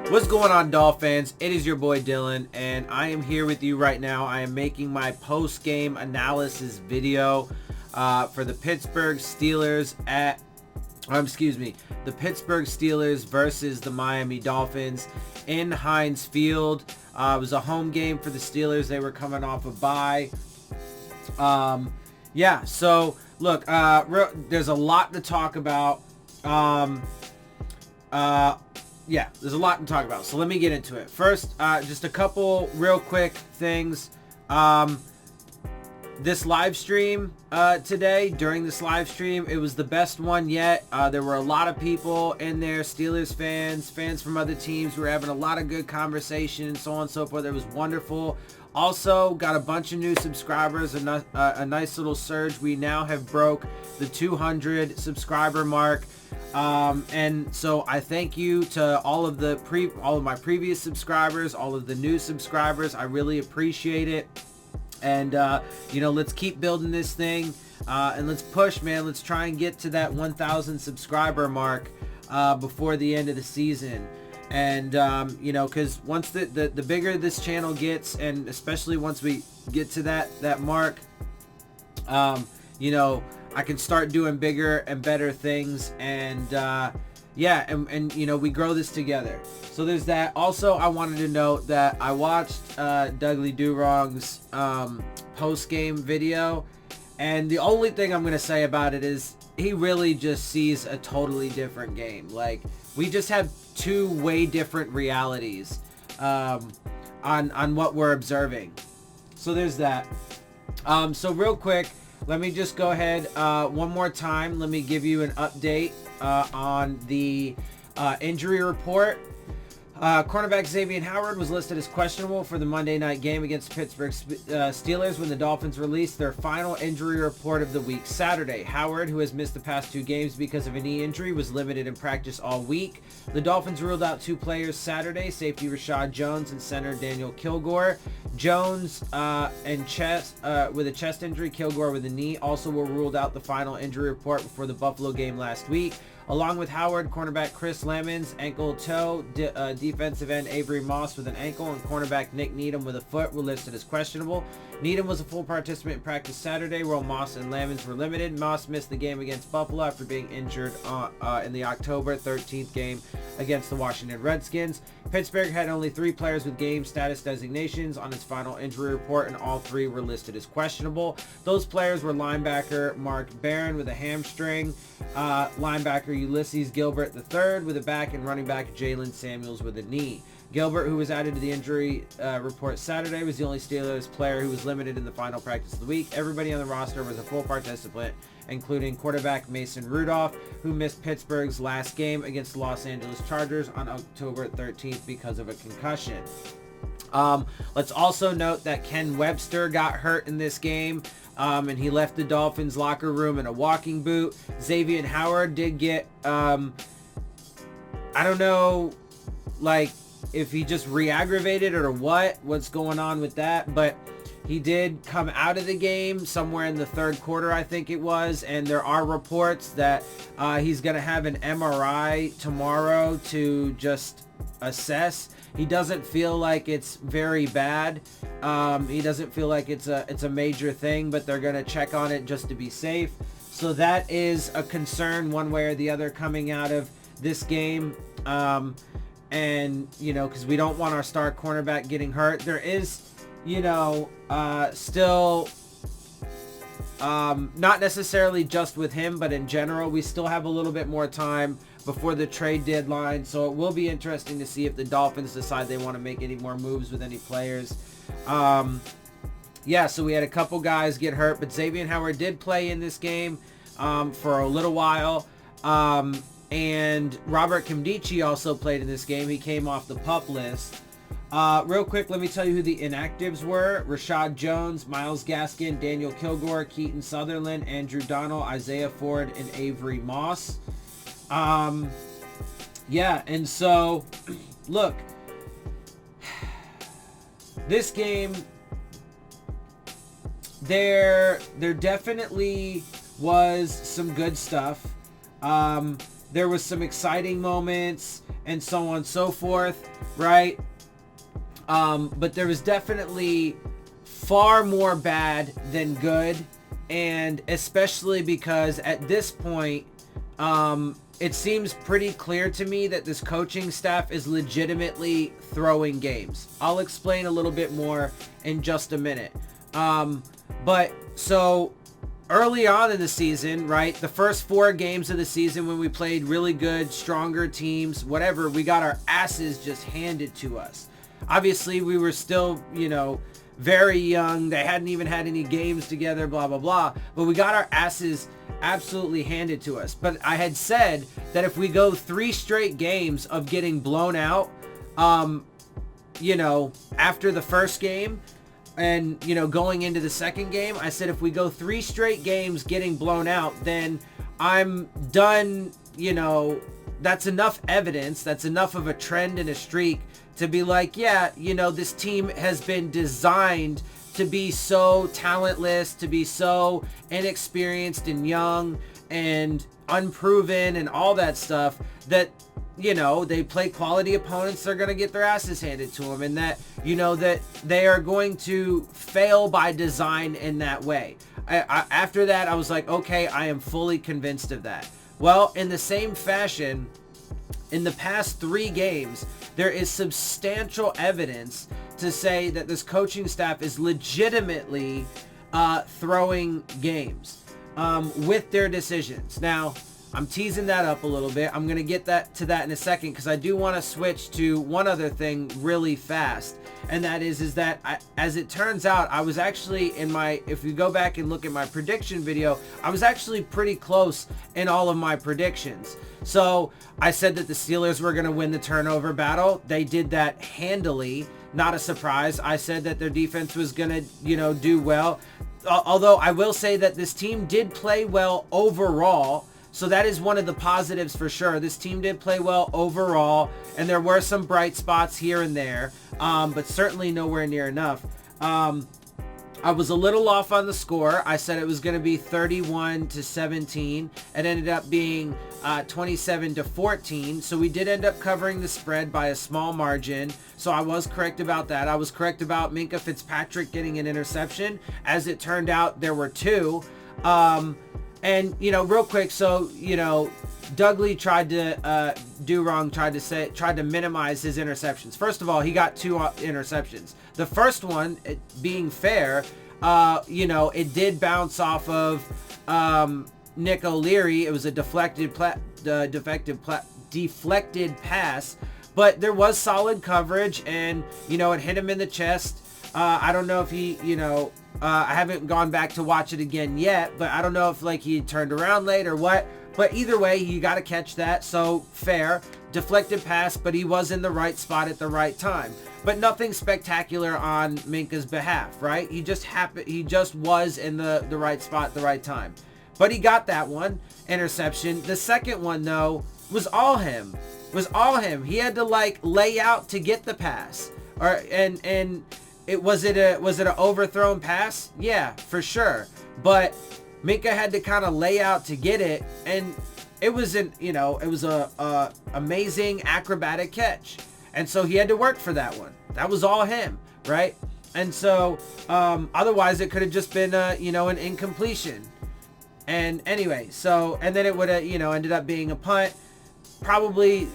What's going on, Dolphins? It is your boy Dillon, and I am here with you right now. I am making my post-game analysis video for the Pittsburgh Steelers the Pittsburgh Steelers versus the Miami Dolphins in Heinz Field. It was a home game for the Steelers. They were coming off a bye. So look, there's a lot to talk about. There's a lot to talk about. So let me get into it. First, just a couple real quick things. This live stream today, during this live stream, it was the best one yet. There were a lot of people in there, Steelers fans from other teams. We were having a lot of good conversation and so on and so forth. It was wonderful. Also, got a bunch of new subscribers, a nice little surge. We now have broke the 200 subscriber mark. And so I thank you to all of my previous subscribers, all of the new subscribers. I really appreciate it. And, let's keep building this thing, and let's push, man. Let's try and get to that 1,000 subscriber mark, before the end of the season. And, cause once the bigger this channel gets, and especially once we get to that mark, I can start doing bigger and better things, and we grow this together. So there's that. Also, I wanted to note that I watched Dougley Durong's post-game video, and the only thing I'm going to say about it is he really just sees a totally different game. Like, we just have two way different realities on what we're observing. So there's that. So real quick, let me just go ahead one more time. Let me give you an update on the injury report. Cornerback Xavier Howard was listed as questionable for the Monday night game against the Pittsburgh Steelers when the Dolphins released their final injury report of the week Saturday. Howard, who has missed the past two games because of a knee injury, was limited in practice all week. The Dolphins ruled out two players Saturday, safety Rashad Jones and center Daniel Kilgore. Jones with a chest injury, Kilgore with a knee, also were ruled out the final injury report before the Buffalo game last week. Along with Howard, cornerback Chris Lemons, ankle-toe, defensive end Avery Moss with an ankle, and cornerback Nick Needham with a foot were listed as questionable. Needham was a full participant in practice Saturday, while Moss and Lemons were limited. Moss missed the game against Buffalo after being injured in the October 13th game against the Washington Redskins. Pittsburgh had only 3 players with game status designations on its final injury report, and all 3 were listed as questionable. Those players were linebacker Mark Barron with a hamstring, linebacker Ulysses Gilbert III with a back, and running back Jalen Samuels with a knee. Gilbert, who was added to the injury report Saturday, was the only Steelers player who was limited in the final practice of the week. Everybody on the roster was a full participant, including quarterback Mason Rudolph, who missed Pittsburgh's last game against the Los Angeles Chargers on October 13th because of a concussion. Let's also note that Ken Webster got hurt in this game, and he left the Dolphins locker room in a walking boot. Xavier Howard did get, I don't know, if he just re-aggravated or what's going on with that, but he did come out of the game somewhere in the third quarter, I think it was, and there are reports that he's going to have an MRI tomorrow to just assess. He doesn't feel like it's very bad. He doesn't feel like it's a major thing, but they're going to check on it just to be safe. So that is a concern one way or the other coming out of this game. Because we don't want our star cornerback getting hurt. There is, still, not necessarily just with him, but in general, we still have a little bit more time before the trade deadline. So it will be interesting to see if the Dolphins decide they want to make any more moves with any players. So we had a couple guys get hurt, but Xavier Howard did play in this game for a little while. And Robert Kimdichie also played in this game. He came off the PUP list. Real quick, let me tell you who the inactives were. Rashad Jones, Myles Gaskin, Daniel Kilgore, Keaton Sutherland, Andrew Donnell, Isaiah Ford, and Avery Moss. And so, look, this game, there definitely was some good stuff. There was some exciting moments, and so on and so forth, right? But there was definitely far more bad than good, and especially because at this point, it seems pretty clear to me that this coaching staff is legitimately throwing games. I'll explain a little bit more in just a minute. But so early on in the season, right, the first 4 games of the season when we played really good, stronger teams, whatever, we got our asses just handed to us. Obviously, we were still, very young. They hadn't even had any games together, blah, blah, blah. But we got our asses absolutely handed to us. But I had said that if we go 3 straight games of getting blown out, after the first game and, going into the second game, I said if we go 3 straight games getting blown out, then I'm done, that's enough evidence. That's enough of a trend and a streak to be like, yeah, this team has been designed to be so talentless, to be so inexperienced and young and unproven and all that stuff that, they play quality opponents, they're going to get their asses handed to them, and that, that they are going to fail by design in that way. After that, I was like, okay, I am fully convinced of that. Well, in the same fashion, in the past 3 games, there is substantial evidence to say that this coaching staff is legitimately throwing games with their decisions. Now, I'm teasing that up a little bit. I'm going to get to that in a second because I do want to switch to one other thing really fast. And that is that as it turns out, I was actually if you go back and look at my prediction video, I was actually pretty close in all of my predictions. So I said that the Steelers were going to win the turnover battle. They did that handily. Not a surprise. I said that their defense was going to, do well. Although I will say that this team did play well overall. So that is one of the positives for sure. This team did play well overall, and there were some bright spots here and there, but certainly nowhere near enough. I was a little off on the score. I said it was going to be 31-17. It ended up being 27-14. So we did end up covering the spread by a small margin. So I was correct about that. I was correct about Minkah Fitzpatrick getting an interception. As it turned out, there were 2. And, real quick, so, Dudley tried to do wrong, tried to minimize his interceptions. First of all, he got 2 interceptions. The first one, being fair, it did bounce off of Nick O'Leary. It was a deflected pass, but there was solid coverage, and, it hit him in the chest. I don't know if he, I haven't gone back to watch it again yet, but I don't know if he turned around late or what. But either way, you got to catch that. So fair, deflected pass, but he was in the right spot at the right time. But nothing spectacular on Minkah's behalf, right? He just was in the right spot at the right time. But he got that one interception. The second one though was all him. He had to lay out to get the pass, and. Was it an overthrown pass? Yeah, for sure. But Minkah had to kind of lay out to get it, and it was a amazing acrobatic catch. And so he had to work for that one. That was all him, right? And so otherwise it could have just been an incompletion. And anyway, and then it would have ended up being a punt, probably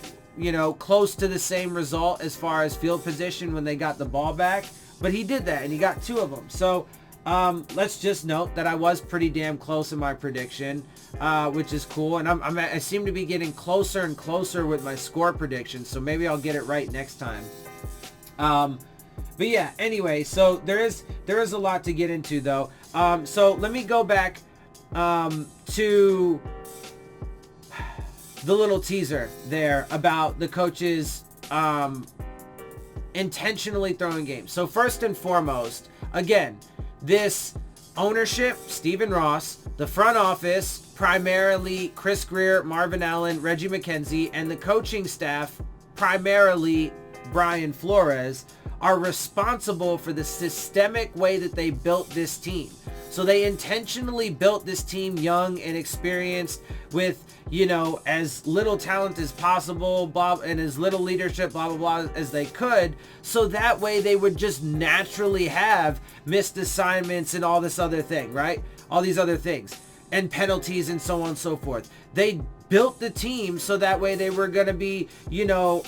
close to the same result as far as field position when they got the ball back. But he did that, and he got 2 of them. So let's just note that I was pretty damn close in my prediction, which is cool. And I seem to be getting closer and closer with my score predictions, so maybe I'll get it right next time. But yeah, anyway, so there is a lot to get into, though. So let me go back to the little teaser there about the coaches intentionally throwing games. So first and foremost, again, this ownership, Stephen Ross, the front office, primarily Chris Greer, Marvin Allen, Reggie McKenzie, and the coaching staff, primarily Brian Flores, are responsible for the systemic way that they built this team. So they intentionally built this team young and experienced with, you know, as little talent as possible, and as little leadership, blah, blah, blah, as they could. So that way they would just naturally have missed assignments and all this other thing, right? All these other things and penalties and so on and so forth. They built the team so that way they were going to be, you know,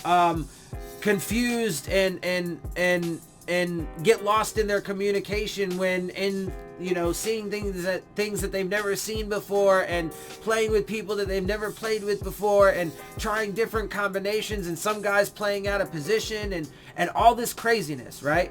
confused and get lost in their communication when you know, seeing things that they've never seen before and playing with people that they've never played with before and trying different combinations and some guys playing out of position and all this craziness, right?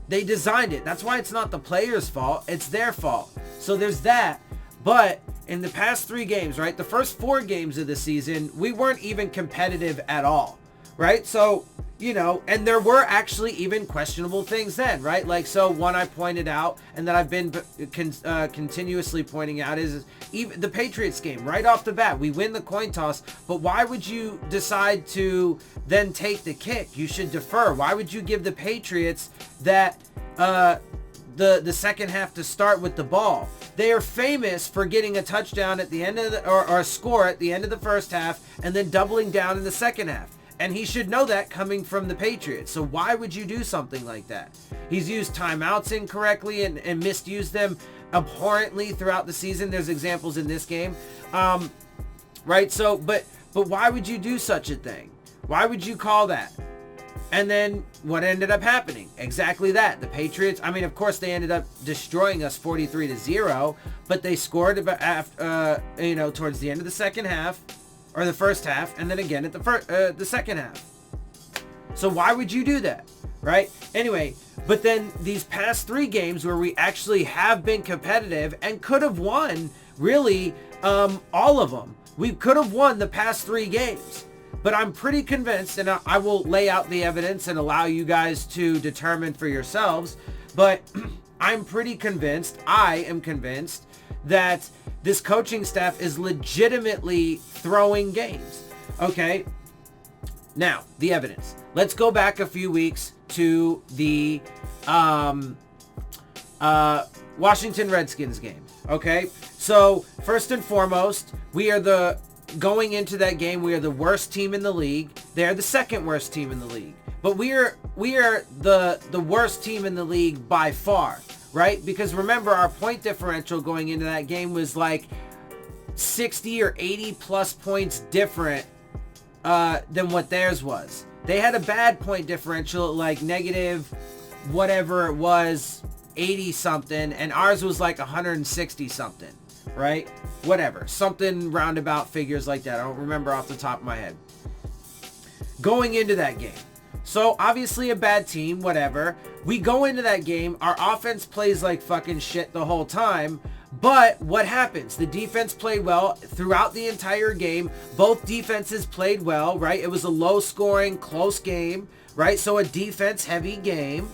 They designed it. That's why it's not the players' fault. It's their fault. So there's that. But in the past 3 games, right, the first 4 games of the season, we weren't even competitive at all, right? So, you know, and there were actually even questionable things then, right? Like, so one I pointed out and that I've been continuously pointing out is even the Patriots game right off the bat. We win the coin toss, but why would you decide to then take the kick? You should defer. Why would you give the Patriots that the second half to start with the ball? They are famous for getting a touchdown at the end of or a score at the end of the first half and then doubling down in the second half. And he should know that coming from the Patriots. So why would you do something like that? He's used timeouts incorrectly and misused them abhorrently throughout the season. There's examples in this game. Right? So, but why would you do such a thing? Why would you call that? And then what ended up happening? Exactly that. The Patriots, I mean, of course, they ended up destroying us 43-0, but they scored about after, you know, towards the end of the second half. Or the first half, and then again at the second half. So why would you do that, right? Anyway, but then these past 3 games where we actually have been competitive and could have won, really, all of them. We could have won the past 3 games. But I'm pretty convinced, and I will lay out the evidence and allow you guys to determine for yourselves, but I'm pretty convinced, I am convinced, that this coaching staff is legitimately throwing games. Okay, now the evidence. Let's go back a few weeks to the Washington Redskins game. Okay, so first and foremost, going into that game, we are the worst team in the league. They're the second worst team in the league, but we are the worst team in the league by far. Right? Because remember, our point differential going into that game was like 60 or 80 plus points different than what theirs was. They had a bad point differential, like negative whatever it was, 80 something, and ours was like 160 something, right? Whatever. Something roundabout figures like that. I don't remember off the top of my head. Going into that game. So obviously a bad team, whatever. We go into that game. Our offense plays like fucking shit the whole time. But what happens? The defense played well throughout the entire game. Both defenses played well, right? It was a low scoring, close game, right? So a defense heavy game,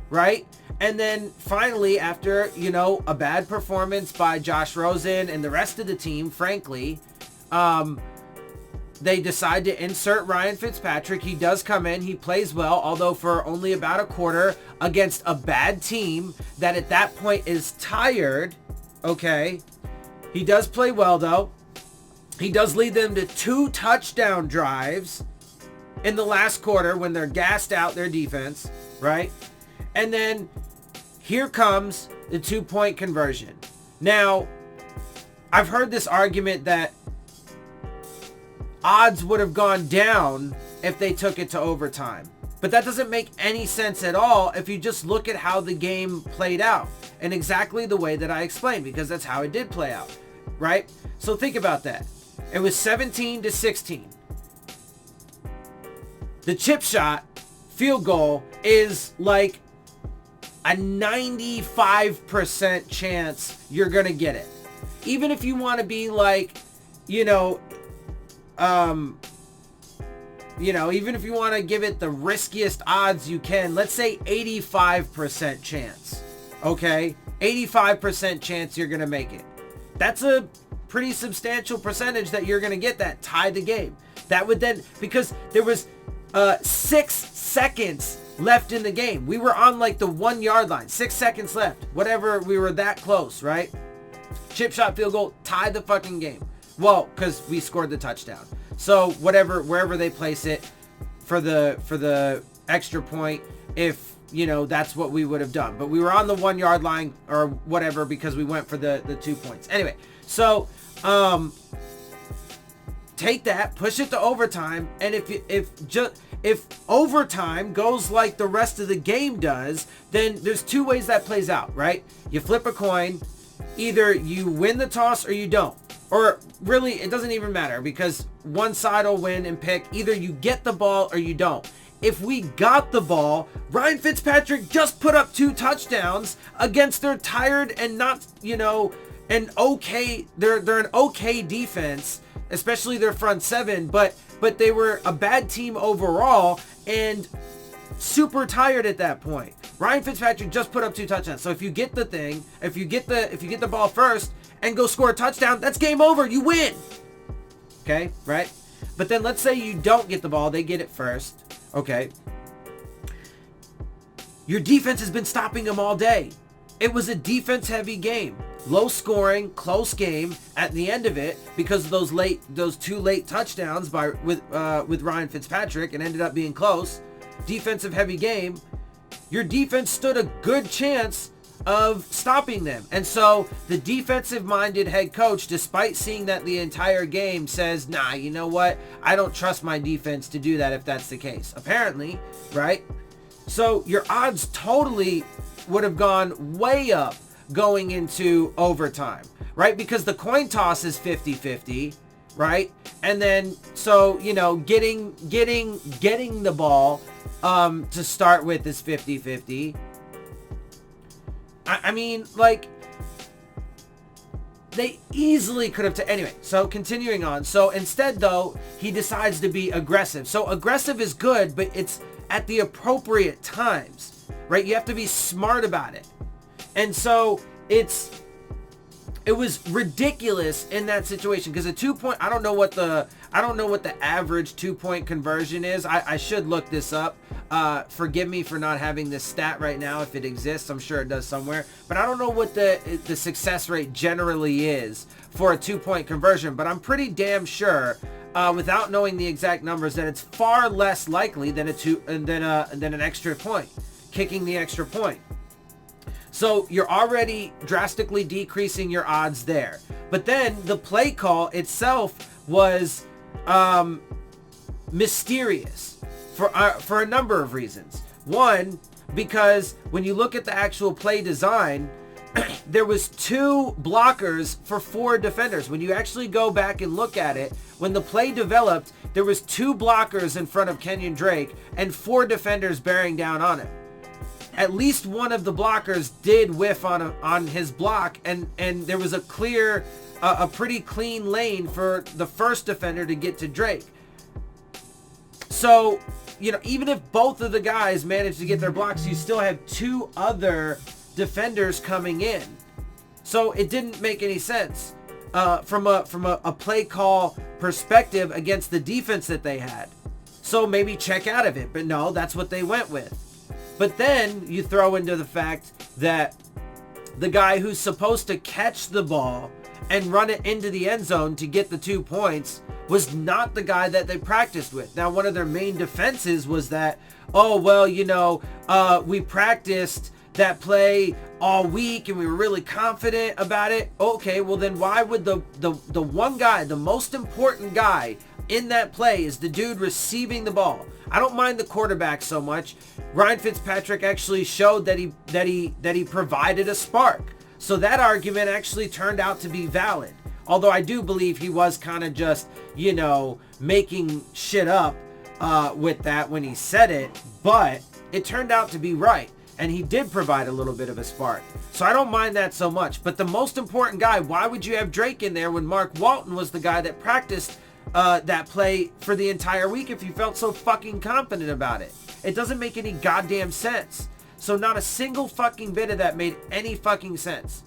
right? And then finally, after, you know, a bad performance by Josh Rosen and the rest of the team, frankly, they decide to insert Ryan Fitzpatrick. He does come in. He plays well, although for only about a quarter against a bad team that at that point is tired. Okay. He does play well, though. He does lead them to 2 touchdown drives in the last quarter when they're gassed out their defense, right? And then here comes the 2-point conversion. Now, I've heard this argument that odds would have gone down if they took it to overtime. But that doesn't make any sense at all if you just look at how the game played out and exactly the way that I explained, because that's how it did play out, right? So think about that. It was 17-16. The chip shot field goal is like a 95% chance you're going to get it. Even if you want to be like, even if you want to give it the riskiest odds you can, let's say 85% chance, okay? 85% chance you're going to make it. That's a pretty substantial percentage that you're going to get that tie the game. That would then, because there was 6 seconds left in the game. We were on like the 1 yard line, 6 seconds left, whatever. We were that close, right? Chip shot field goal, tied the fucking game. Well, because we scored the touchdown. So whatever, wherever they place it for the extra point, if, you know, that's what we would have done. But we were on the 1 yard line or whatever because we went for the 2 points. Anyway, so take that, push it to overtime, and if overtime goes like the rest of the game does, then there's 2 ways that plays out, right? You flip a coin, either you win the toss or you don't. Or really, it doesn't even matter because one side will win and pick. Either you get the ball or you don't. If we got the ball, Ryan Fitzpatrick just put up 2 touchdowns against their tired and not, you know, they're an okay defense, especially their front 7, but they were a bad team overall and super tired at that point. Ryan Fitzpatrick just put up 2 touchdowns. So if you get the thing, if you get the ball first and go score a touchdown, that's game over. You win. Okay, right? But then let's say you don't get the ball, they get it first. Okay. Your defense has been stopping them all day. It was a defense-heavy game. Low scoring, close game at the end of it because of those 2 late touchdowns with Ryan Fitzpatrick, and ended up being close. Defensive heavy game. Your defense stood a good chance of stopping them. And so the defensive-minded head coach, despite seeing that the entire game, says, nah, you know what? I don't trust my defense to do that if that's the case. Apparently, right? So your odds totally would have gone way up going into overtime, right? Because the coin toss is 50-50, right? And then, so, you know, getting the ball to start with is 50-50. I mean, like, they easily could have... Anyway, so continuing on. So instead, though, he decides to be aggressive. So aggressive is good, but it's at the appropriate times, right? You have to be smart about it. And so it was ridiculous in that situation because a 2-point... I don't know what the average 2-point conversion is. I should look this up. Forgive me for not having this stat right now. If it exists, I'm sure it does somewhere. But I don't know what the success rate generally is for a 2-point conversion. But I'm pretty damn sure, without knowing the exact numbers, that it's far less likely than an extra point, kicking the extra point. So you're already drastically decreasing your odds there. But then the play call itself was mysterious for a number of reasons. One, because when you look at the actual play design, there was 2 blockers for 4 defenders. When you actually go back and look at it, when the play developed, there was 2 blockers in front of Kenyon Drake and 4 defenders bearing down on him. At least one of the blockers did whiff on his block, and there was a pretty clean lane for the first defender to get to Drake. So, you know, even if both of the guys managed to get their blocks, you still have 2 other defenders coming in. So it didn't make any sense from a play call perspective against the defense that they had. So maybe check out of it. But no, that's what they went with. But then you throw into the fact that the guy who's supposed to catch the ball and run it into the end zone to get the 2 points was not the guy that they practiced with. Now, one of their main defenses was that, oh, well, you know, we practiced that play all week and we were really confident about it. Okay, well then why would the one guy, the most important guy in that play is the dude receiving the ball? I don't mind the quarterback so much. Ryan Fitzpatrick actually showed that he provided a spark. So that argument actually turned out to be valid. Although I do believe he was kind of just, you know, making shit up with that when he said it. But it turned out to be right. And he did provide a little bit of a spark. So I don't mind that so much. But the most important guy, why would you have Drake in there when Mark Walton was the guy that practiced that play for the entire week if you felt so fucking confident about it? It doesn't make any goddamn sense. So not a single fucking bit of that made any fucking sense.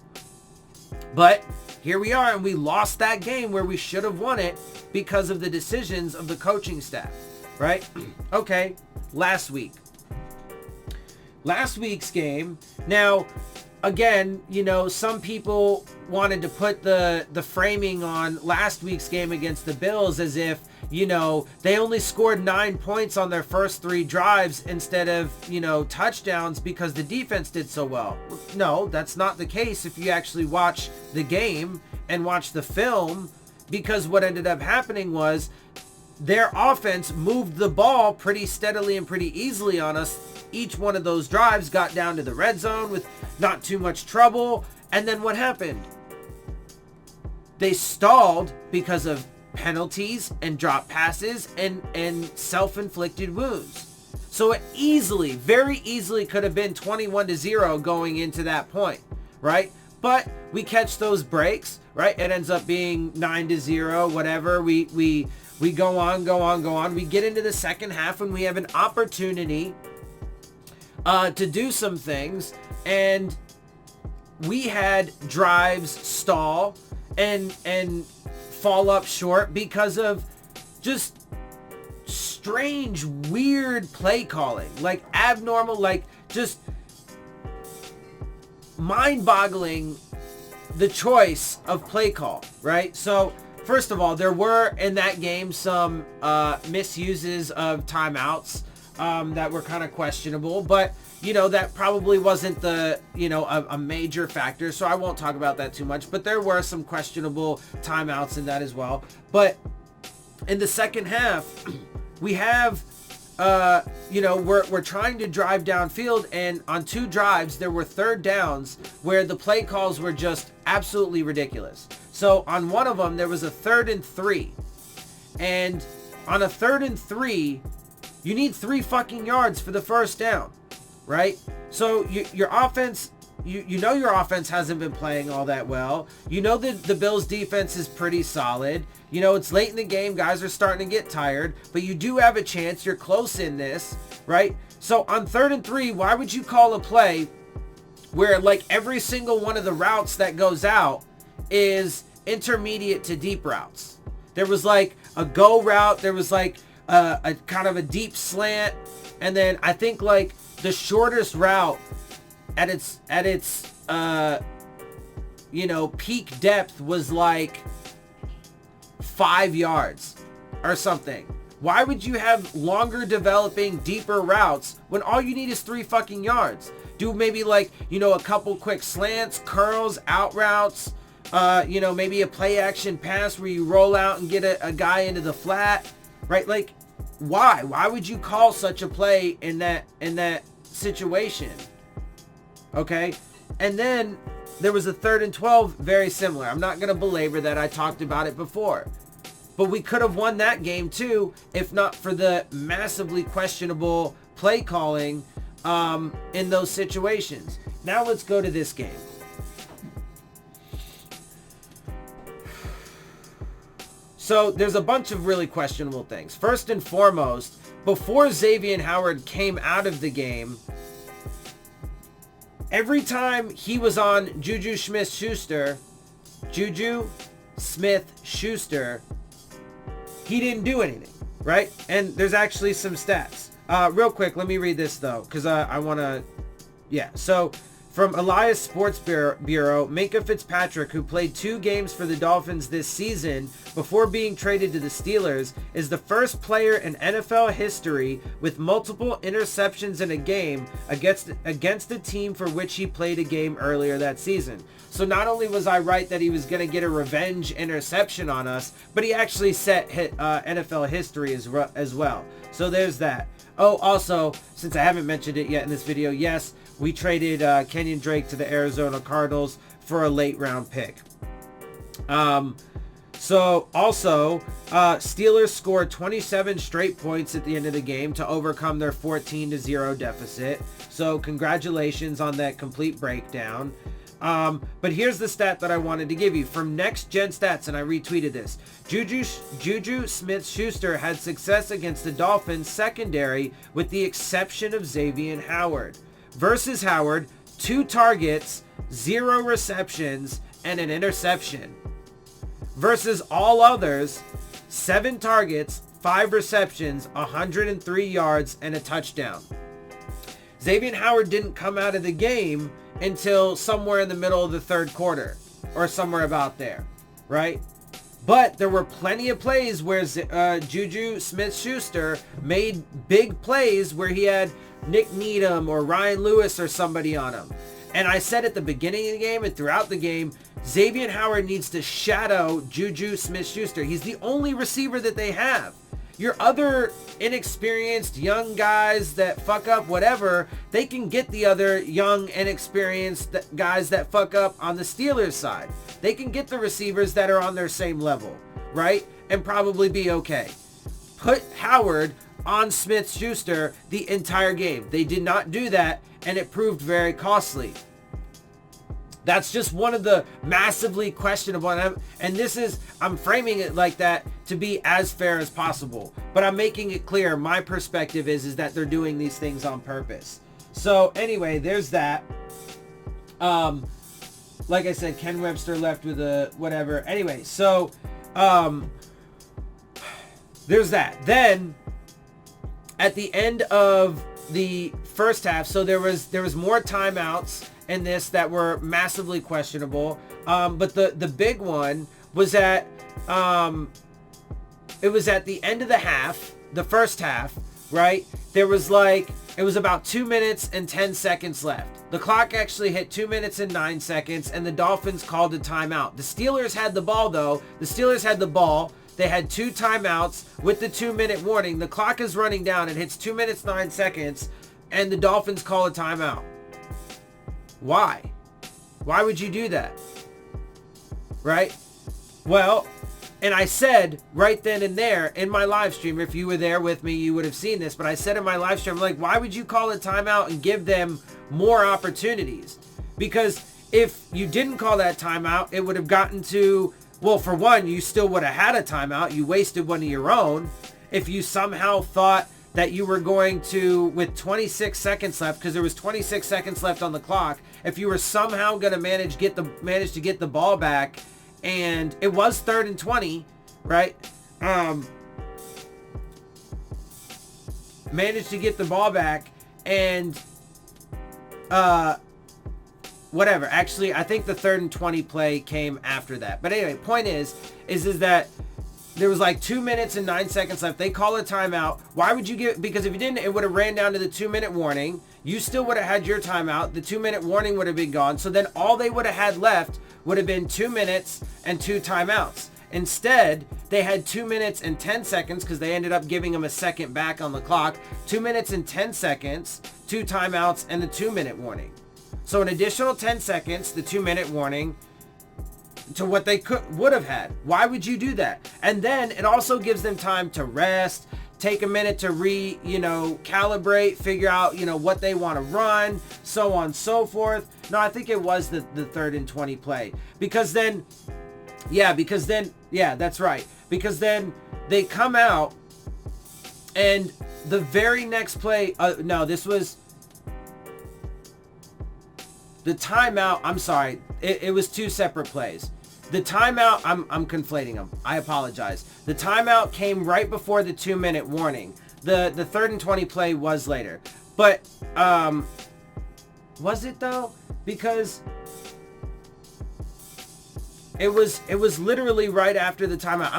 But here we are, and we lost that game where we should have won it because of the decisions of the coaching staff. right? Okay, last week's game. Now, again, you know, some people wanted to put the framing on last week's game against the Bills as if, you know, they only scored 9 points on their first 3 drives instead of, you know, touchdowns because the defense did so well. No, that's not the case if you actually watch the game and watch the film, because what ended up happening was their offense moved the ball pretty steadily and pretty easily on us. Each one of those drives got down to the red zone with not too much trouble. And then what happened? They stalled because of penalties and drop passes and self-inflicted wounds. So it easily, very easily could have been 21-0 going into that point, right? But we catch those breaks, right? It ends up being 9-0, whatever. We go on. We get into the second half when we have an opportunity to do some things, and we had drives stall and fall up short because of just strange, weird play calling, like abnormal, like just mind-boggling, the choice of play call, right? So first of all, there were in that game some misuses of timeouts that were kind of questionable, but you know, that probably wasn't the, you know, a major factor, so I won't talk about that too much, but there were some questionable timeouts in that as well. But in the second half, we have, you know, we're trying to drive downfield, and on 2 drives, there were third downs where the play calls were just absolutely ridiculous. So on one of them, there was a 3rd and 3, and on a 3rd and 3, you need 3 fucking yards for the first down, right? So your offense, you know your offense hasn't been playing all that well. You know that the Bills defense is pretty solid. You know, it's late in the game. Guys are starting to get tired, but you do have a chance. You're close in this, right? So on 3rd and 3, why would you call a play where like every single one of the routes that goes out is intermediate to deep routes? There was like a go route. There was like a kind of a deep slant. And then I think like the shortest route at its you know, peak depth was like 5 yards or something. Why would you have longer developing, deeper routes when all you need is 3 fucking yards? Do maybe like, you know, a couple quick slants, curls, out routes, you know, maybe a play action pass where you roll out and get a guy into the flat, right? Like, why would you call such a play in that situation? Okay. And then there was a 3rd and 12, very similar. I'm not going to belabor that. I talked about it before, but we could have won that game too if not for the massively questionable play calling in those situations. Now let's go to this game. So there's a bunch of really questionable things. First and foremost, before Xavier Howard came out of the game, every time he was on Juju Smith-Schuster, he didn't do anything, right? And there's actually some stats. Real quick, let me read this though, because I want to, yeah. So from Elias Sports Bureau, Minkah Fitzpatrick, who played 2 games for the Dolphins this season before being traded to the Steelers, is the first player in NFL history with multiple interceptions in a game against the team for which he played a game earlier that season. So not only was I right that he was going to get a revenge interception on us, but he actually set NFL history as well. So there's that. Oh, also, since I haven't mentioned it yet in this video, yes, we traded Kenyon Drake to the Arizona Cardinals for a late round pick. So also, Steelers scored 27 straight points at the end of the game to overcome their 14-0 deficit. So congratulations on that complete breakdown. But here's the stat that I wanted to give you from Next Gen Stats, and I retweeted this. Juju Smith-Schuster had success against the Dolphins secondary with the exception of Xavier Howard. Versus Howard, 2 targets, 0 receptions, and an interception. Versus all others, 7 targets, 5 receptions, 103 yards, and a touchdown. Xavier Howard didn't come out of the game until somewhere in the middle of the third quarter, or somewhere about there, right? But there were plenty of plays where Juju Smith-Schuster made big plays where he had Nick Needham or Ryan Lewis or somebody on him. And I said at the beginning of the game and throughout the game, Xavier Howard needs to shadow Juju Smith-Schuster. He's the only receiver that they have. Your other inexperienced young guys that fuck up whatever, they can get the other young inexperienced guys that fuck up on the Steelers side. They can get the receivers that are on their same level, right? And probably be okay. Put Howard on Smith-Schuster the entire game. They did not do that, and it proved very costly. That's just one of the massively questionable, and this is, I'm framing it like that to be as fair as possible, but I'm making it clear my perspective is that they're doing these things on purpose. So anyway, there's that. Like I said, Ken Webster left with a whatever. Anyway, so there's that. Then at the end of the first half, so there was more timeouts in this that were massively questionable, but the big one was that it was at the end of the half, the first half, right? There was it was about 2 minutes and 10 seconds left. The clock actually hit 2 minutes and 9 seconds, and the Dolphins called a timeout. The Steelers had the ball though. The Steelers had the ball. They had 2 timeouts with the 2-minute warning. The clock is running down. It hits 2 minutes 9 seconds, and the Dolphins call a timeout. Why? Why would you do that? Right? Well, and I said right then and there in my live stream, if you were there with me, you would have seen this, but I said in my live stream, like, why would you call a timeout and give them more opportunities? Because if you didn't call that timeout, it would have gotten to, well, for one, you still would have had a timeout. You wasted one of your own. If you somehow thought that you were going to, with 26 seconds left, because there was 26 seconds left on the clock, if you were somehow going to manage to get the ball back, and it was 3rd and 20, right? Managed to get the ball back, and whatever. Actually, I think the 3rd and 20 play came after that. But anyway, point is that there was 2 minutes and 9 seconds left. They call a timeout. Why would you give? Because if you didn't, it would have ran down to the 2-minute warning. You still would have had your timeout. The 2-minute warning would have been gone. So then all they would have had left would have been 2 minutes and 2 timeouts. Instead, they had 2 minutes and 10 seconds because they ended up giving them a second back on the clock. 2 minutes and 10 seconds, 2 timeouts, and the 2-minute warning. So an additional 10 seconds, the 2-minute warning, to what they would have had. Why would you do that? And then it also gives them time to rest, take a minute to calibrate, figure out, what they want to run, so on and so forth. No, I think it was the 3rd and 20 play. Because then, that's right. Because then they come out and the very next play, this was the timeout. I'm sorry. It was 2 separate plays. The timeout, I'm conflating them. I apologize. The timeout came right before the 2-minute warning. The 3rd and 20 play was later. But, was it though? Because it was literally right after the timeout.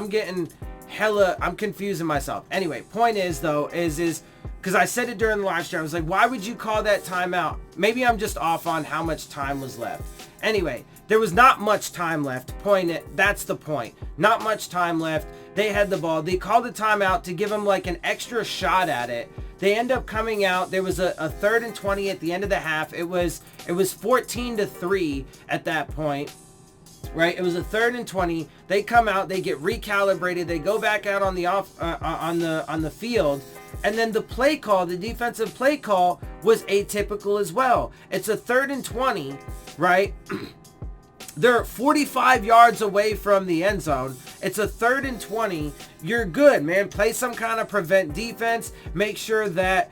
I'm confusing myself. Anyway, point is though, is because I said it during the live stream. I was like, why would you call that timeout? Maybe I'm just off on how much time was left. Anyway, there was not much time left. That's the point. Not much time left. They had the ball. They called a timeout to give them an extra shot at it. They end up coming out. There was a 3rd and 20 at the end of the half. It was 14-3 at that point. Right? It was a 3rd and 20. They come out. They get recalibrated. They go back out on the field. And then the play call, the defensive play call, was atypical as well. It's a 3rd and 20, right? They're 45 yards away from the end zone. It's a 3rd and 20. You're good, man. Play some kind of prevent defense. Make sure that,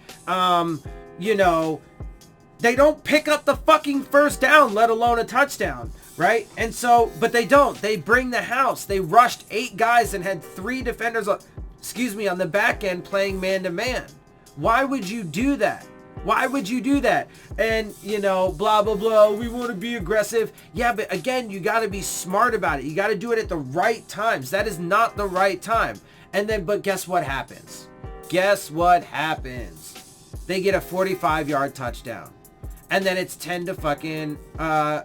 they don't pick up the fucking first down, let alone a touchdown, right? And so, but they don't. They bring the house. They rushed 8 guys and had 3 defenders on the back end playing man-to-man. Why would you do that? Why would you do that? And, you know, blah, blah, blah, we want to be aggressive. Yeah, but again, you got to be smart about it. You got to do it at the right times. That is not the right time. And then, but guess what happens? Guess what happens? They get a 45-yard touchdown. And then it's 10 to fucking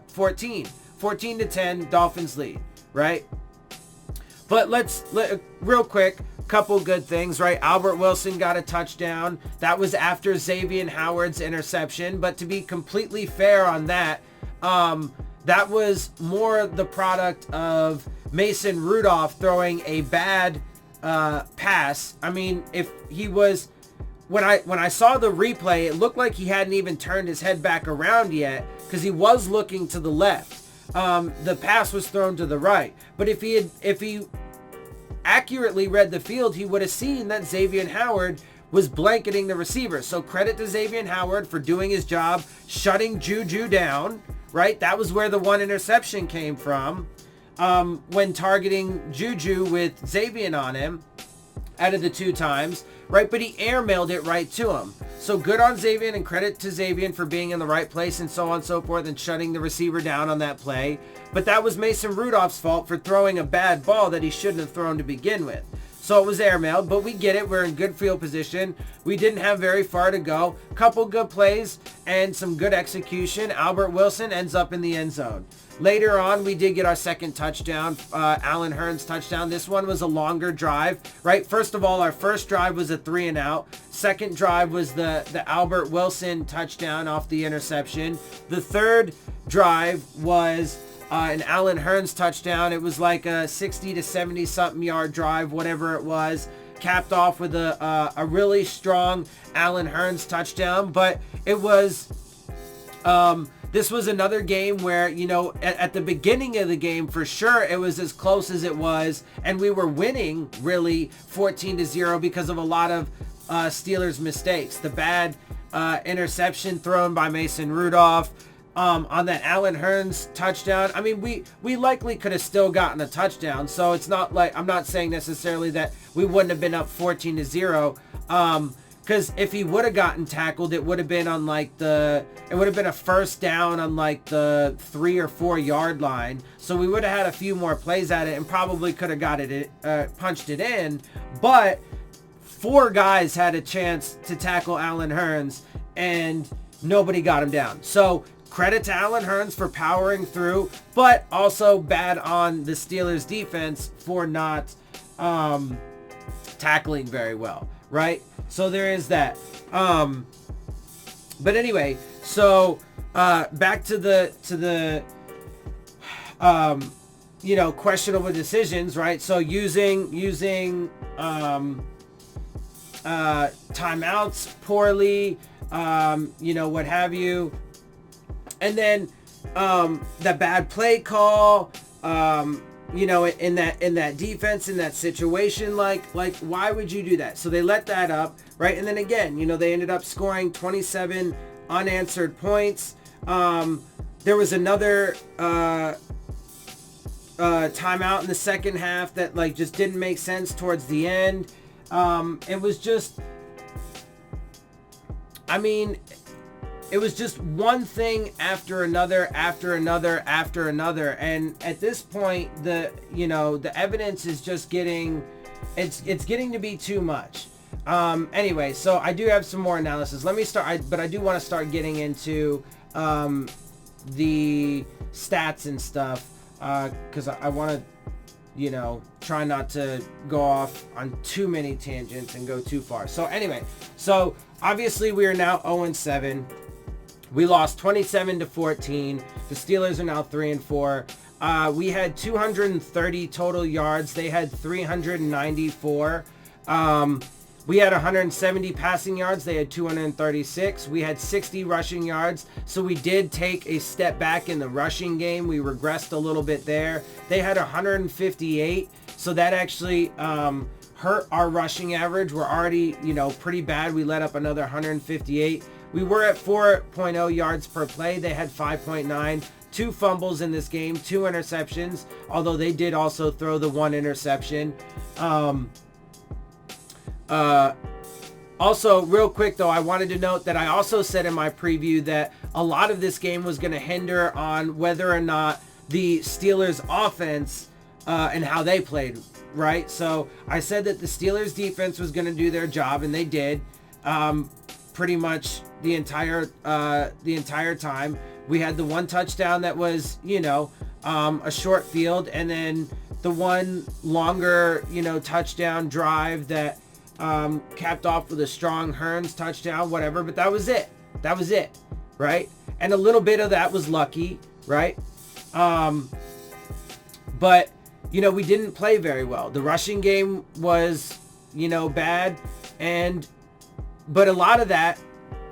14. 14 to 10, Dolphins lead, right? But real quick, couple good things, right? Albert Wilson got a touchdown. That was after Xavier Howard's interception. But to be completely fair on that, that was more the product of Mason Rudolph throwing a bad pass. I mean, if he was, when I saw the replay, it looked like he hadn't even turned his head back around yet because he was looking to the left. The pass was thrown to the right. But if he accurately read the field, he would have seen that Xavier Howard was blanketing the receiver. So credit to Xavier Howard for doing his job, shutting Juju down, right? That was where the one interception came from, when targeting Juju with Xavier on him out of the 2 times, right? But he airmailed it right to him. So good on Xavier, and credit to Xavier for being in the right place and so on and so forth and shutting the receiver down on that play. But that was Mason Rudolph's fault for throwing a bad ball that he shouldn't have thrown to begin with. So it was airmailed, but we get it. We're in good field position. We didn't have very far to go. Couple good plays and some good execution. Albert Wilson ends up in the end zone. Later on, we did get our second touchdown, Allen Hurns touchdown. This one was a longer drive, right? First of all, our first drive was a 3-and-out. Second drive was the Albert Wilson touchdown off the interception. The third drive was an Allen Hurns touchdown. It was like a 60 to 70 something yard drive, whatever it was, capped off with a really strong Allen Hurns touchdown. But it was, this was another game where, you know, at the beginning of the game, for sure, it was as close as it was. And we were winning really 14-0 because of a lot of Steelers mistakes. The bad interception thrown by Mason Rudolph, on that Allen Hurns touchdown. I mean, we likely could have still gotten a touchdown. So it's not like, I'm not saying necessarily that we wouldn't have been up 14-0. Because if he would have gotten tackled, it would have been on like it would have been a first down on like the 3 or 4 yard line. So we would have had a few more plays at it and probably could have got it, punched it in. But 4 guys had a chance to tackle Allen Hurns and nobody got him down. So credit to Allen Hurns for powering through, but also bad on the Steelers defense for not tackling very well, right? So there is that. But anyway, so back to the you know, questionable decisions, right? So using timeouts poorly, you know, what have you. And then the bad play call, you know, in that defense, in that situation, like why would you do that? So they let that up, right? And then again, you know, they ended up scoring 27 unanswered points. There was another timeout in the second half that like just didn't make sense towards the end. It was just, I mean, it was just one thing after another, and at this point, the evidence is just getting, it's getting to be too much. Anyway, so I do have some more analysis. Let me start, but I do want to start getting into the stats and stuff, because I want to, you know, try not to go off on too many tangents and go too far. So anyway, so obviously we are now 0-7. We lost 27-14. The Steelers are now 3-4. We had 230 total yards. They had 394. We had 170 passing yards. They had 236. We had 60 rushing yards. So we did take a step back in the rushing game. We regressed a little bit there. They had 158. So that actually hurt our rushing average. We're already, you know, pretty bad. We let up another 158. We were at 4.0 yards per play. They had 5.9. 2 fumbles in this game, 2 interceptions, although they did also throw the 1 interception. Also, real quick though, I wanted to note that I also said in my preview that a lot of this game was going to hinder on whether or not the Steelers offense and how they played, right? So I said that the Steelers defense was going to do their job, and they did pretty much the entire time. We had the one touchdown that was, a short field, and then the one longer, touchdown drive that capped off with a strong Heinz touchdown, whatever, but that was it, right? And a little bit of that was lucky, right? But we didn't play very well. The rushing game was bad, but a lot of that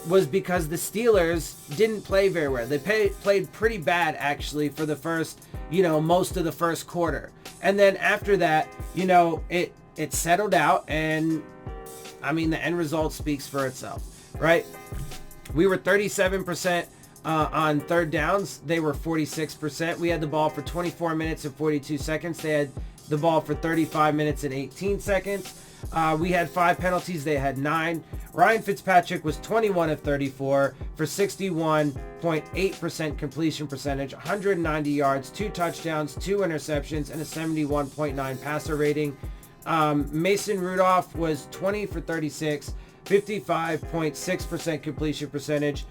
was because the Steelers didn't play very well. They played pretty bad actually for the first most of the first quarter, and then after that it settled out, and I mean, the end result speaks for itself, right? We were 37% on third downs. They were 46%. We had the ball for 24 minutes and 42 seconds. They had the ball for 35 minutes and 18 seconds. We had 5 penalties. They had 9. Ryan Fitzpatrick was 21 of 34 for 61.8% completion percentage, 190 yards, 2 touchdowns, 2 interceptions, and a 71.9 passer rating. Mason Rudolph was 20 for 36, 55.6% completion percentage,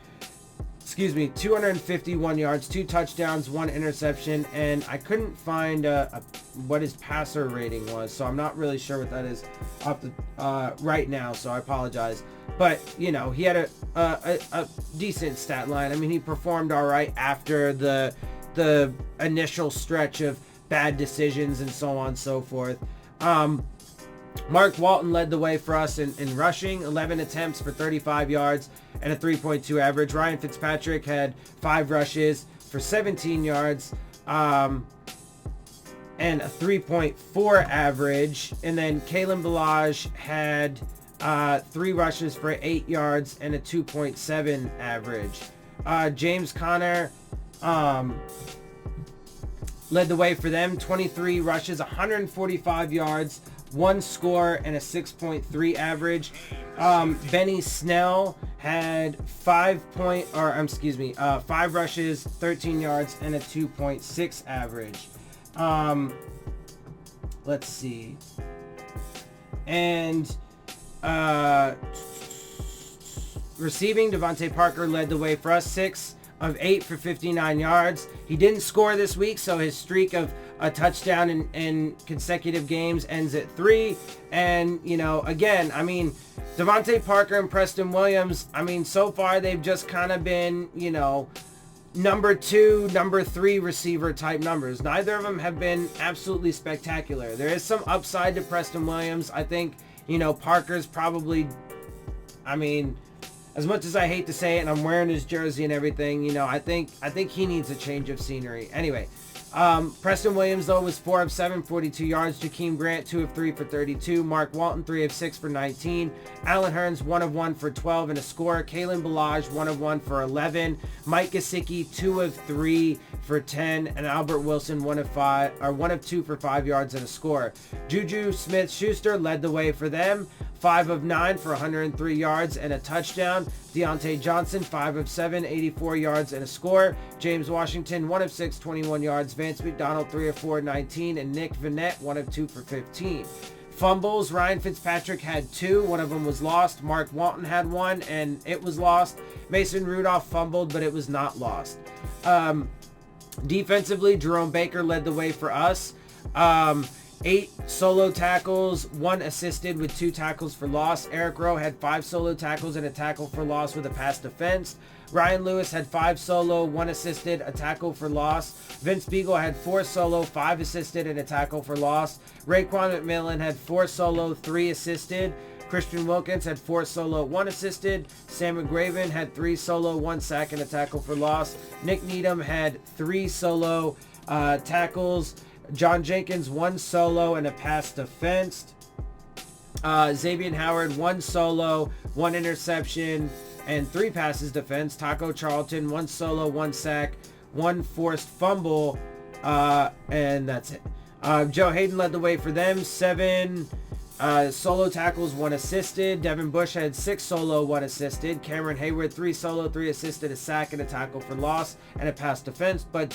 251 yards, 2 touchdowns, 1 interception, and I couldn't find what his passer rating was, so I'm not really sure what that is off the right now, so I apologize. But he had a decent stat line. I mean, he performed all right after the initial stretch of bad decisions and so on and so forth. Mark Walton led the way for us in rushing, 11 attempts for 35 yards and a 3.2 average. Ryan Fitzpatrick had 5 rushes for 17 yards and a 3.4 average. And then Kalen Ballage had 3 rushes for 8 yards and a 2.7 average. James Conner led the way for them, 23 rushes, 145 yards, 1 score, and a 6.3 average. Benny Snell had 5 rushes, 13 yards, and a 2.6 average. Let's see. And receiving, Devontae Parker led the way for us, 6 of 8 for 59 yards. He didn't score this week, so his streak of a touchdown in consecutive games ends at 3. And, again, I mean, Devontae Parker and Preston Williams, I mean, so far they've just kind of been, number 2, number 3 receiver type numbers. Neither of them have been absolutely spectacular. There is some upside to Preston Williams. I think, Parker's probably, I mean, as much as I hate to say it, and I'm wearing his jersey and everything, I think he needs a change of scenery. Anyway, Preston Williams, though, was 4 of 7, 42 yards. Jakeem Grant, 2 of 3 for 32. Mark Walton, 3 of 6 for 19. Alan Hearns, 1 of 1 for 12 and a score. Kalen Ballage, 1 of 1 for 11. Mike Gesicki, 2 of 3 for 10. And Albert Wilson, 1 of 2 for 5 yards and a score. Juju Smith-Schuster led the way for them, 5 of 9 for 103 yards and a touchdown. Deontay Johnson, 5 of 7, 84 yards and a score. James Washington, 1 of 6, 21 yards. Vance McDonald, 3 of 4, 19. And Nick Vannett, 1 of 2 for 15. Fumbles, Ryan Fitzpatrick had 2. One of them was lost. Mark Walton had 1, and it was lost. Mason Rudolph fumbled, but it was not lost. Defensively, Jerome Baker led the way for us. 8 solo tackles, 1 assisted with 2 tackles for loss. Eric Rowe had 5 solo tackles and a tackle for loss with a pass defense. Ryan Lewis had 5 solo, 1 assisted, a tackle for loss. Vince Beagle had 4 solo, 5 assisted, and a tackle for loss. Raekwon McMillan had 4 solo, 3 assisted. Christian Wilkins had 4 solo, 1 assisted. Sam McGraven had 3 solo, 1 sack, and a tackle for loss. Nick Needham had 3 solo tackles. John Jenkins, 1 solo and a pass defense. Xavier Howard, 1 solo, 1 interception, and 3 passes defense. Taco Charlton, 1 solo, 1 sack, 1 forced fumble, and that's it. Joe Hayden led the way for them, 7 Solo tackles, 1 assisted. Devin Bush had 6 solo, 1 assisted. Cameron Hayward, 3 solo, 3 assisted, a sack and a tackle for loss and a pass defense. Bud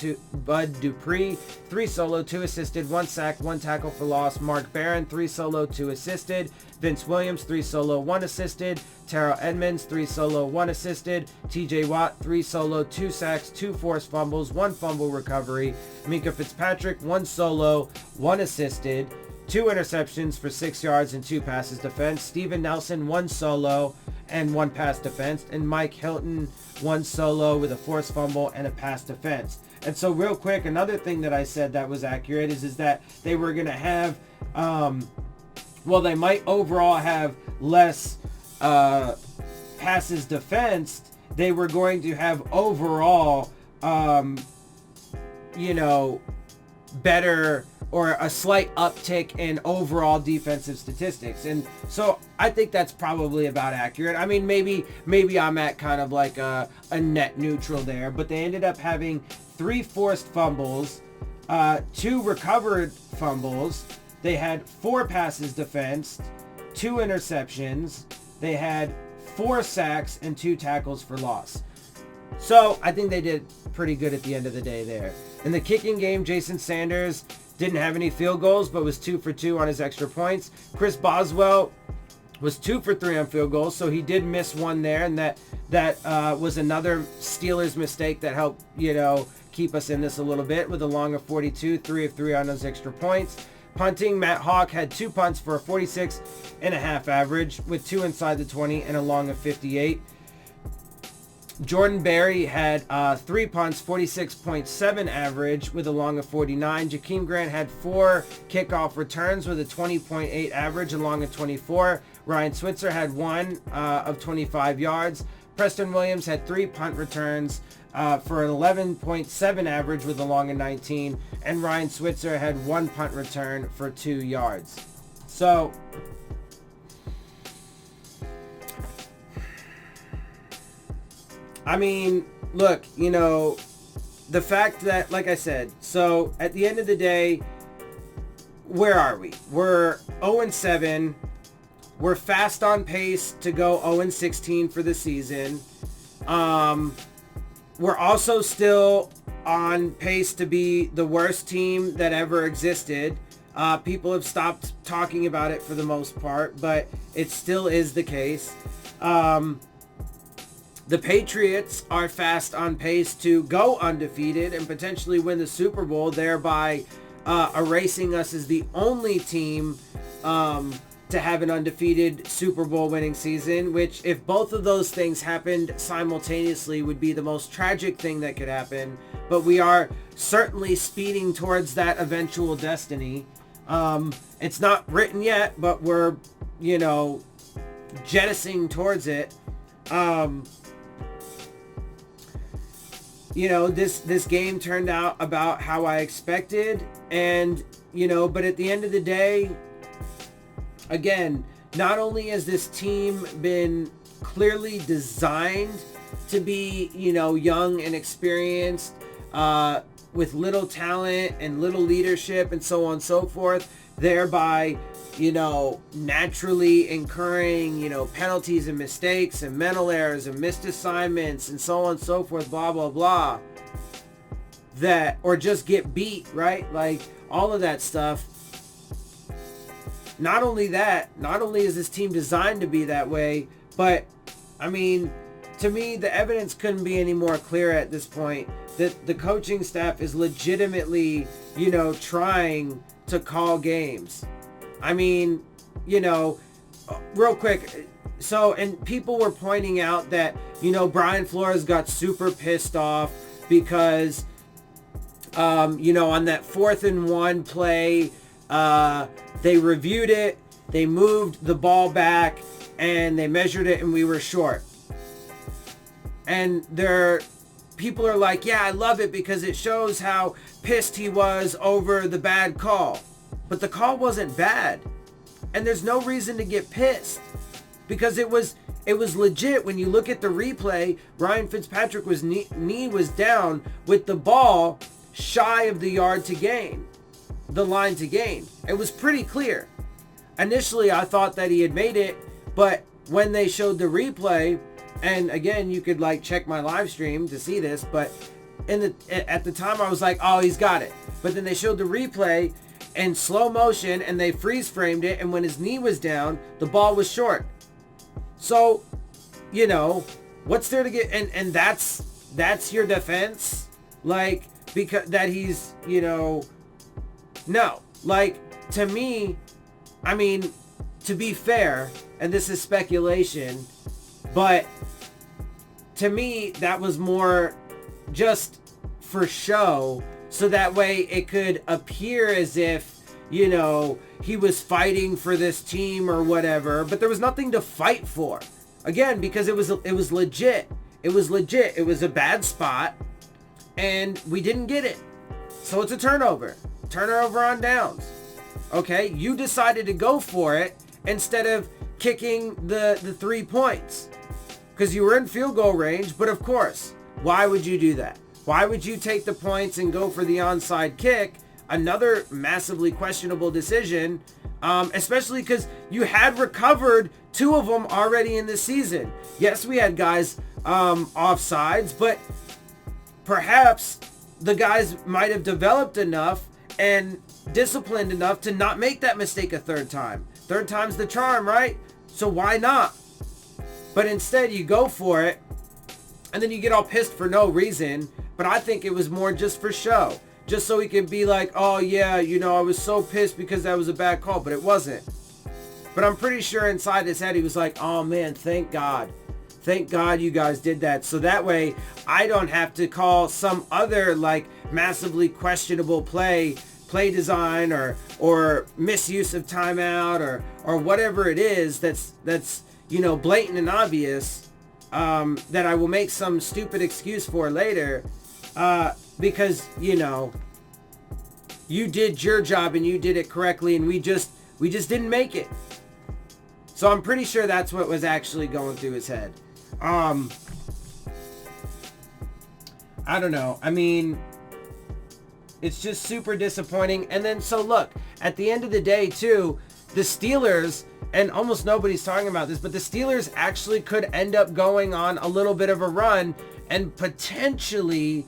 Dupree, 3 solo, 2 assisted, 1 sack, 1 tackle for loss. Mark Barron, 3 solo, 2 assisted. Vince Williams, 3 solo, 1 assisted. Terrell Edmonds, 3 solo, 1 assisted. TJ Watt, 3 solo, 2 sacks, 2 forced fumbles, 1 fumble recovery. Minka Fitzpatrick, 1 solo, 1 assisted. 2 interceptions for 6 yards and 2 passes defense. Steven Nelson, 1 solo and 1 pass defense. And Mike Hilton, 1 solo with a forced fumble and a pass defense. And so real quick, another thing that I said that was accurate is that they were going to have, they might overall have less passes defensed. They were going to have overall, better or a slight uptick in overall defensive statistics. And so I think that's probably about accurate. I mean, maybe I'm at kind of like a net neutral there, but they ended up having 3 forced fumbles, 2 recovered fumbles. They had 4 passes defensed, 2 interceptions. They had 4 sacks and 2 tackles for loss. So I think they did pretty good at the end of the day there. In the kicking game, Jason Sanders didn't have any field goals, but was 2 for 2 on his extra points. Chris Boswell was 2 for 3 on field goals, so he did miss one there, and that was another Steelers mistake that helped, keep us in this a little bit with a long of 42, 3 of 3 on those extra points. Punting, Matt Hawk had 2 punts for a 46.5 average with 2 inside the 20 and a long of 58. Jordan Berry had 3 punts, 46.7 average with a long of 49. Jakeem Grant had 4 kickoff returns with a 20.8 average, a long of 24. Ryan Switzer had 1 of 25 yards. Preston Williams had 3 punt returns for an 11.7 average with a long of 19. And Ryan Switzer had 1 punt return for 2 yards. So I mean, look, the fact that, like I said, so at the end of the day, where are we? We're 0-7. We're fast on pace to go 0-16 for the season. We're also still on pace to be the worst team that ever existed. People have stopped talking about it for the most part, but it still is the case. The Patriots are fast on pace to go undefeated and potentially win the Super Bowl, thereby erasing us as the only team to have an undefeated Super Bowl winning season, which, if both of those things happened simultaneously, would be the most tragic thing that could happen. But we are certainly speeding towards that eventual destiny. It's not written yet, but we're, jettisoning towards it. This game turned out about how I expected, and, but at the end of the day, again, not only has this team been clearly designed to be, young and experienced, with little talent and little leadership and so on and so forth, thereby, naturally incurring, penalties and mistakes and mental errors and missed assignments and so on and so forth, blah, blah, blah, or just get beat, right? Like, all of that stuff. Not only is this team designed to be that way, but, I mean, to me, the evidence couldn't be any more clear at this point that the coaching staff is legitimately, trying to call games. I mean, real quick, so, and people were pointing out that, Brian Flores got super pissed off because, on that 4th and 1 play, they reviewed it, they moved the ball back, and they measured it, and we were short. And people are like, yeah, I love it because it shows how pissed he was over the bad call. But the call wasn't bad. And there's no reason to get pissed. Because it was legit. When you look at the replay, Ryan Fitzpatrick knee was down with the ball shy of the line to gain. It was pretty clear. initially I thought that he had made it, but when they showed the replay, and again, you could like check my live stream to see this, but at the time I was like, oh, he's got it. But then they showed the replay in slow motion and they freeze framed it, and when his knee was down, the ball was short. So, you know, what's there to get, and that's your defense? Like, because that he's, you know, no. Like, to me, I mean, to be fair, and this is speculation, but to me, that was more just for show, so that way it could appear as if, you know, he was fighting for this team or whatever, but there was nothing to fight for. Again, because it was legit. It was legit. It was a bad spot, and we didn't get it. So it's a turnover. Turnover on downs. Okay, you decided to go for it instead of kicking the 3 points because you were in field goal range. But of course, why would you do that? Why would you take the points and go for the onside kick? Another massively questionable decision, especially because you had recovered 2 of them already in this season. Yes, we had guys offsides, but perhaps the guys might have developed enough and disciplined enough to not make that mistake a third time. Third time's the charm, right? So why not? But instead you go for it, and then you get all pissed for no reason. But I think it was more just for show. Just so he can be like, oh yeah, you know, I was so pissed because that was a bad call, but it wasn't. But I'm pretty sure inside his head he was like, oh man, thank God. Thank God you guys did that. So that way I don't have to call some other like massively questionable play design or misuse of timeout or whatever it is that's you know, blatant and obvious, that I will make some stupid excuse for later, because, you know, you did your job and you did it correctly, and we just didn't make it. So I'm pretty sure that's what was actually going through his head. I don't know. I mean, it's just super disappointing. And then, so look, at the end of the day too, the Steelers, and almost nobody's talking about this, but the Steelers actually could end up going on a little bit of a run and potentially,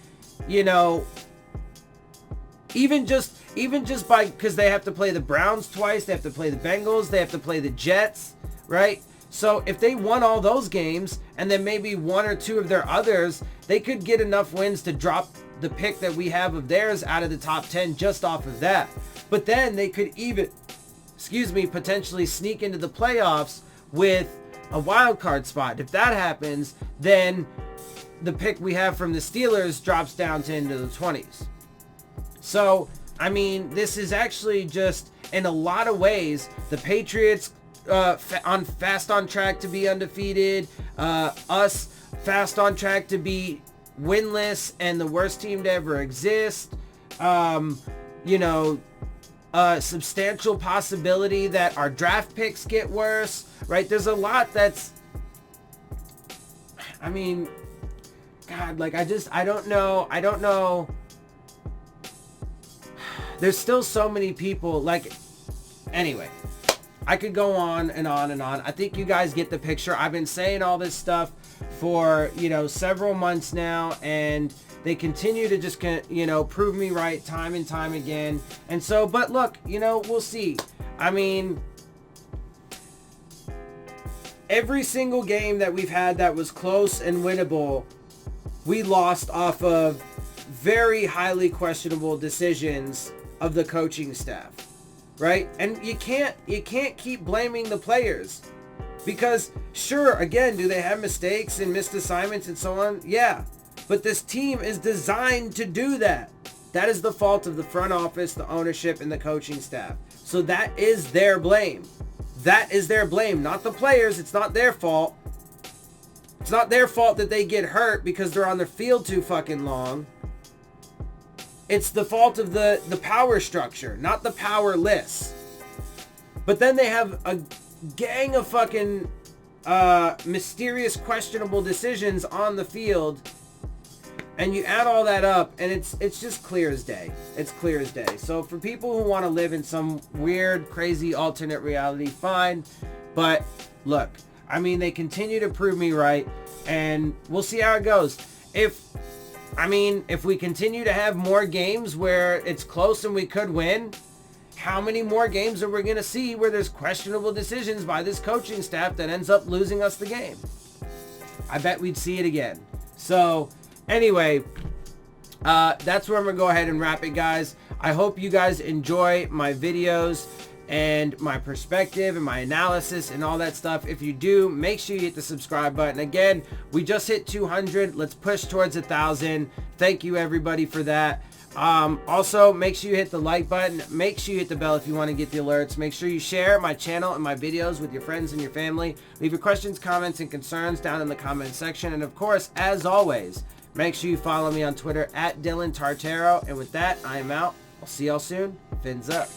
you know, even just by, because they have to play the Browns twice, they have to play the Bengals, they have to play the Jets, right? So if they won all those games and then maybe 1 or 2 of their others, they could get enough wins to drop the pick that we have of theirs out of the top 10 just off of that. But then they could even, potentially sneak into the playoffs with a wild card spot. If that happens, then the pick we have from the Steelers drops down to into the 20s. So, I mean, this is actually just, in a lot of ways, the Patriots fast on track to be undefeated, us fast on track to be winless and the worst team to ever exist. You know, substantial possibility that our draft picks get worse, right? There's a lot that's, I mean, God, like, I don't know. There's still so many people, like, anyway, I could go on and on and on. I think you guys get the picture. I've been saying all this stuff for, you know, several months now, and they continue to just, you know, prove me right time and time again. And so, but look, you know, we'll see. I mean, every single game that we've had that was close and winnable, we lost off of very highly questionable decisions of the coaching staff, right? And you can't keep blaming the players, because sure, again, do they have mistakes and missed assignments and so on? Yeah. But this team is designed to do that. That is the fault of the front office, the ownership, and the coaching staff. So that is their blame. That is their blame, not the players. It's not their fault. It's not their fault that they get hurt because they're on the field too fucking long. It's the fault of the power structure, not the powerless. But then they have a gang of fucking mysterious, questionable decisions on the field. And you add all that up, and it's just clear as day. It's clear as day. So for people who want to live in some weird, crazy alternate reality, fine. But look, I mean, they continue to prove me right, and we'll see how it goes. If we continue to have more games where it's close and we could win, how many more games are we going to see where there's questionable decisions by this coaching staff that ends up losing us the game? I bet we'd see it again. So anyway, that's where I'm going to go ahead and wrap it, guys. I hope you guys enjoy my videos and my perspective and my analysis and all that stuff. If you do, make sure you hit the subscribe button. Again, we just hit 200. Let's push towards 1,000. Thank you, everybody, for that. Also, make sure you hit the like button. Make sure you hit the bell if you want to get the alerts. Make sure you share my channel and my videos with your friends and your family. Leave your questions, comments, and concerns down in the comment section. And of course, as always, make sure you follow me on Twitter at Dillon Tartaro. And with that, I am out. I'll see y'all soon. Fins up.